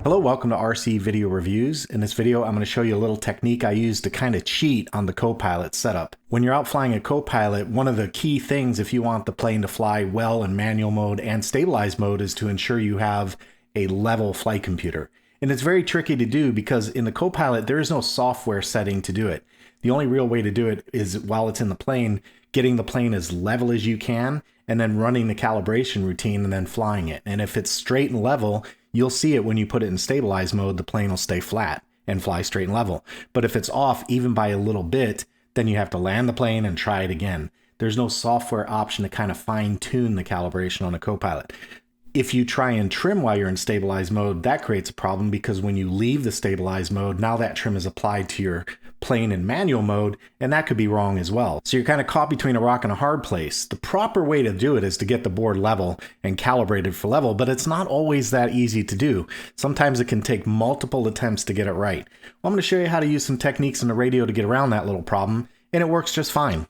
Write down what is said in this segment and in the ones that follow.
Hello, welcome to RC Video Reviews. In this video, I'm going to show you a little technique I use to kind of cheat on the Kopilot setup. When you're out flying a Kopilot, one of the key things if you want the plane to fly well in manual mode and stabilized mode is to ensure you have a level flight computer. And it's very tricky to do because in the Kopilot, there is no software setting to do it. The only real way to do it is while it's in the plane, getting the plane as level as you can, and then running the calibration routine and then flying it. And if it's straight and level, you'll see it when you put it in stabilized mode, the plane will stay flat and fly straight and level. But if it's off even by a little bit, then you have to land the plane and try it again. There's no software option to kind of fine tune the calibration on a Kopilot. If you try and trim while you're in stabilized mode, that creates a problem because when you leave the stabilized mode, now that trim is applied to your plane in manual mode, and that could be wrong as well. So you're kind of caught between a rock and a hard place. The proper way to do it is to get the board level and calibrated for level, but it's not always that easy to do. Sometimes it can take multiple attempts to get it right. Well, I'm going to show you how to use some techniques in the radio to get around that little problem, and it works just fine.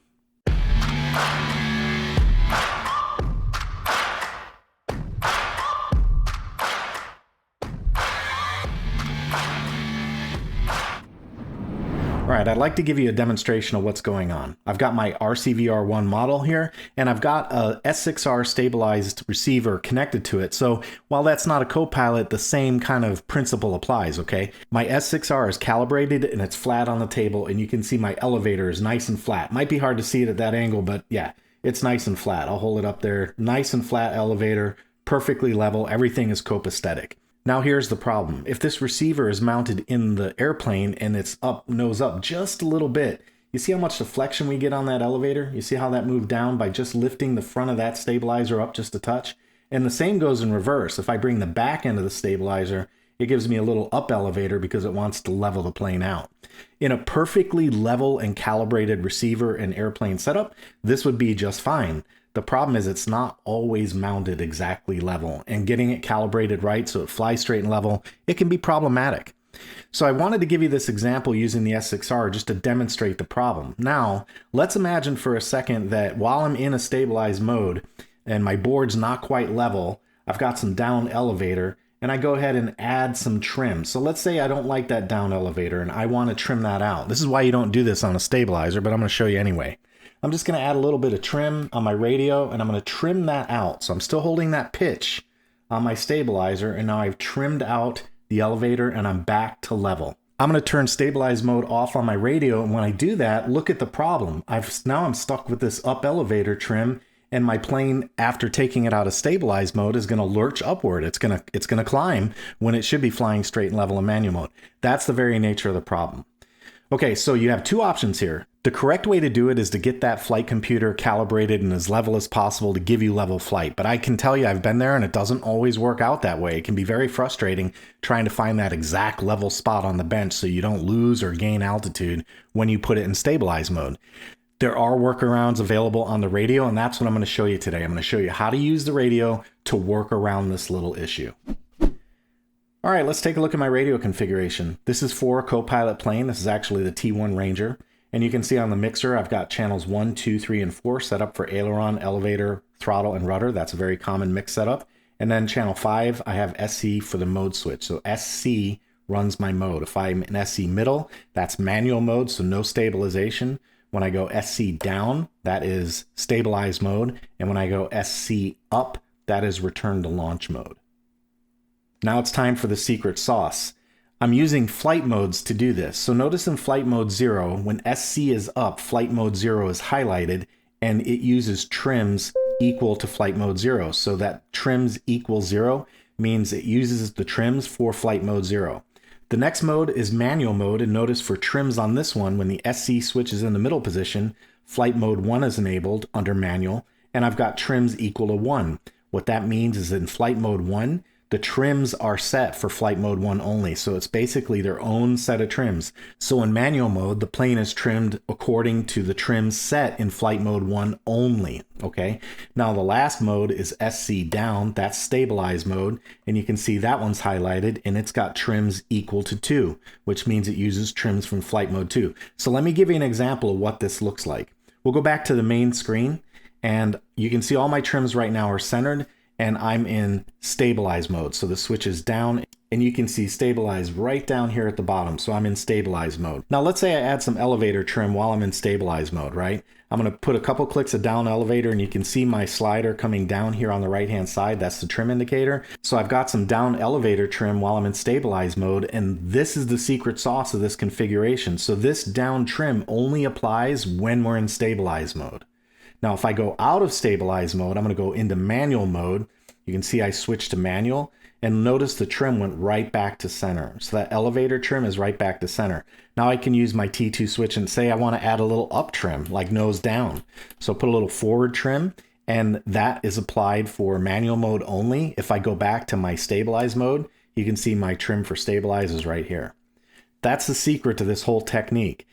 All right, I'd like to give you a demonstration of what's going on. I've got my RCVR1 model here, and I've got a S6R stabilized receiver connected to it. So while that's not a Kopilot, the same kind of principle applies, okay? My S6R is calibrated and it's flat on the table, and you can see my elevator is nice and flat. Might be hard to see it at that angle, but yeah, it's nice and flat. I'll hold it up there. Nice and flat elevator, perfectly level. Everything is copacetic. Now here's the problem. If this receiver is mounted in the airplane and it's up, nose up just a little bit, you see how much deflection we get on that elevator? You see how that moved down by just lifting the front of that stabilizer up just a touch? And the same goes in reverse. If I bring the back end of the stabilizer, it gives me a little up elevator because it wants to level the plane out. In a perfectly level and calibrated receiver and airplane setup, this would be just fine. The problem is it's not always mounted exactly level, and getting it calibrated right so it flies straight and level, it can be problematic. So I wanted to give you this example using the S6R just to demonstrate the problem. Now, let's imagine for a second that while I'm in a stabilized mode and my board's not quite level, I've got some down elevator, and I go ahead and add some trim. So let's say I don't like that down elevator and I want to trim that out. This is why you don't do this on a stabilizer, but I'm going to show you anyway. I'm just going to add a little bit of trim on my radio, and I'm going to trim that out. So I'm still holding that pitch on my stabilizer, and now I've trimmed out the elevator and I'm back to level. I'm going to turn stabilized mode off on my radio, and when I do that, look at the problem. Now I'm stuck with this up elevator trim, and my plane, after taking it out of stabilized mode, is going to lurch upward. It's going to climb when it should be flying straight and level in manual mode. That's the very nature of the problem. Okay, so you have two options here. The correct way to do it is to get that flight computer calibrated and as level as possible to give you level flight. But I can tell you I've been there and it doesn't always work out that way. It can be very frustrating trying to find that exact level spot on the bench so you don't lose or gain altitude when you put it in stabilized mode. There are workarounds available on the radio, and that's what I'm going to show you today. I'm going to show you how to use the radio to work around this little issue. All right, let's take a look at my radio configuration. This is for a Kopilot plane. This is actually the T1 Ranger. And you can see on the mixer, I've got channels 1, 2, 3, and 4 set up for aileron, elevator, throttle, and rudder. That's a very common mix setup. And then channel 5, I have SC for the mode switch. So SC runs my mode. If I'm in SC middle, that's manual mode, so no stabilization. When I go SC down, that is stabilized mode. And when I go SC up, that is return to launch mode. Now it's time for the secret sauce. I'm using flight modes to do this. So notice in flight mode 0, when SC is up, flight mode 0 is highlighted, and it uses trims equal to flight mode 0. So that trims equal 0 means it uses the trims for flight mode 0. The next mode is manual mode, and notice for trims on this one, when the SC switch is in the middle position, flight mode 1 is enabled under manual, and I've got trims equal to 1. What that means is in flight mode 1, the trims are set for flight mode 1 only, so it's basically their own set of trims. So in manual mode, the plane is trimmed according to the trims set in flight mode 1 only, okay? Now the last mode is SC down, that's stabilized mode, and you can see that one's highlighted, and it's got trims equal to 2, which means it uses trims from flight mode 2. So let me give you an example of what this looks like. We'll go back to the main screen, and you can see all my trims right now are centered, and I'm in stabilize mode. So the switch is down and you can see stabilize right down here at the bottom. So I'm in stabilize mode. Now let's say I add some elevator trim while I'm in stabilize mode, right? I'm going to put a couple clicks of down elevator, and you can see my slider coming down here on the right hand side. That's the trim indicator. So I've got some down elevator trim while I'm in stabilize mode, and this is the secret sauce of this configuration. So this down trim only applies when we're in stabilize mode. Now if I go out of stabilize mode, I'm going to go into manual mode. You can see I switched to manual, and notice the trim went right back to center. So that elevator trim is right back to center. Now I can use my T2 switch and say I want to add a little up trim, like nose down. So put a little forward trim, and that is applied for manual mode only. If I go back to my stabilize mode, you can see my trim for stabilize is right here. That's the secret to this whole technique.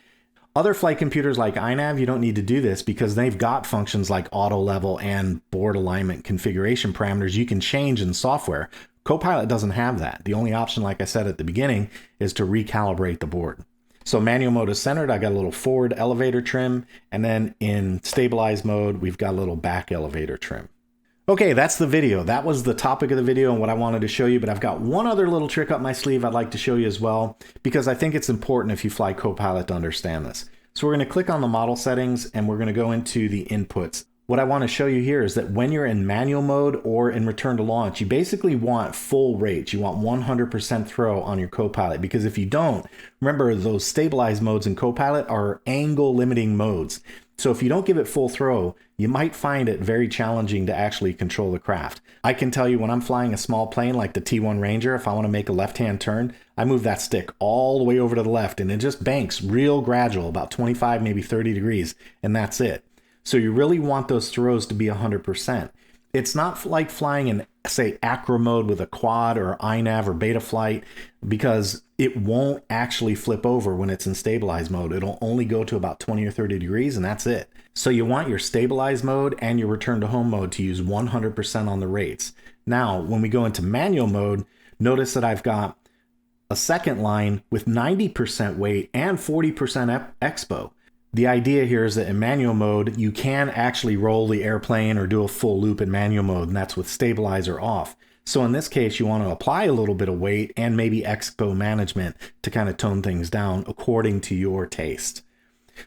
Other flight computers like iNav, you don't need to do this because they've got functions like auto level and board alignment configuration parameters you can change in software. Kopilot doesn't have that. The only option, like I said at the beginning, is to recalibrate the board. So manual mode is centered. I got a little forward elevator trim, and then in stabilize mode, we've got a little back elevator trim. Okay, that's the video. That was the topic of the video and what I wanted to show you, but I've got one other little trick up my sleeve I'd like to show you as well, because I think it's important if you fly Kopilot to understand this. So we're going to click on the model settings, and we're going to go into the inputs. What I want to show you here is that when you're in manual mode or in return to launch, you basically want full rates. You want 100% throw on your Kopilot, because if you don't, remember those stabilized modes in Kopilot are angle limiting modes. So if you don't give it full throw, you might find it very challenging to actually control the craft. I can tell you when I'm flying a small plane like the T1 Ranger, if I want to make a left-hand turn, I move that stick all the way over to the left, and it just banks real gradual, about 25, maybe 30 degrees, and that's it. So you really want those throws to be 100%. It's not like flying in, say, acro mode with a quad or iNav or Betaflight, because it won't actually flip over when it's in stabilized mode. It'll only go to about 20 or 30 degrees, and that's it. So you want your stabilized mode and your return to home mode to use 100% on the rates. Now, when we go into manual mode, notice that I've got a second line with 90% weight and 40% expo. The idea here is that in manual mode, you can actually roll the airplane or do a full loop in manual mode, and that's with stabilizer off. So in this case, you want to apply a little bit of weight and maybe expo management to kind of tone things down according to your taste.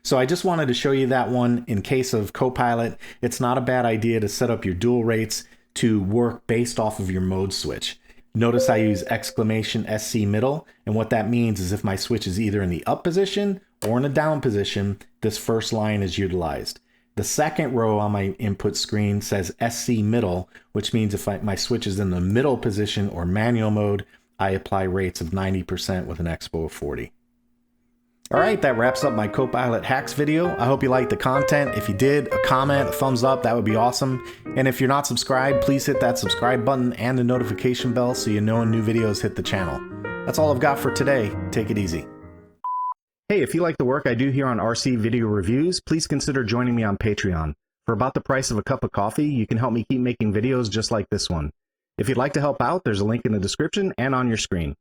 So I just wanted to show you that one. In case of Kopilot, it's not a bad idea to set up your dual rates to work based off of your mode switch. Notice I use exclamation SC middle, and what that means is if my switch is either in the up position or in a down position, this first line is utilized. The second row on my input screen says SC middle, which means if my switch is in the middle position or manual mode, I apply rates of 90% with an expo of 40. All right, that wraps up my Kopilot hacks video. I hope you liked the content. If you did, a comment, a thumbs up, that would be awesome. And if you're not subscribed, please hit that subscribe button and the notification bell so you know when new videos hit the channel. That's all I've got for today. Take it easy. Hey, if you like the work I do here on RC Video Reviews, please consider joining me on Patreon. For about the price of a cup of coffee, you can help me keep making videos just like this one. If you'd like to help out, there's a link in the description and on your screen.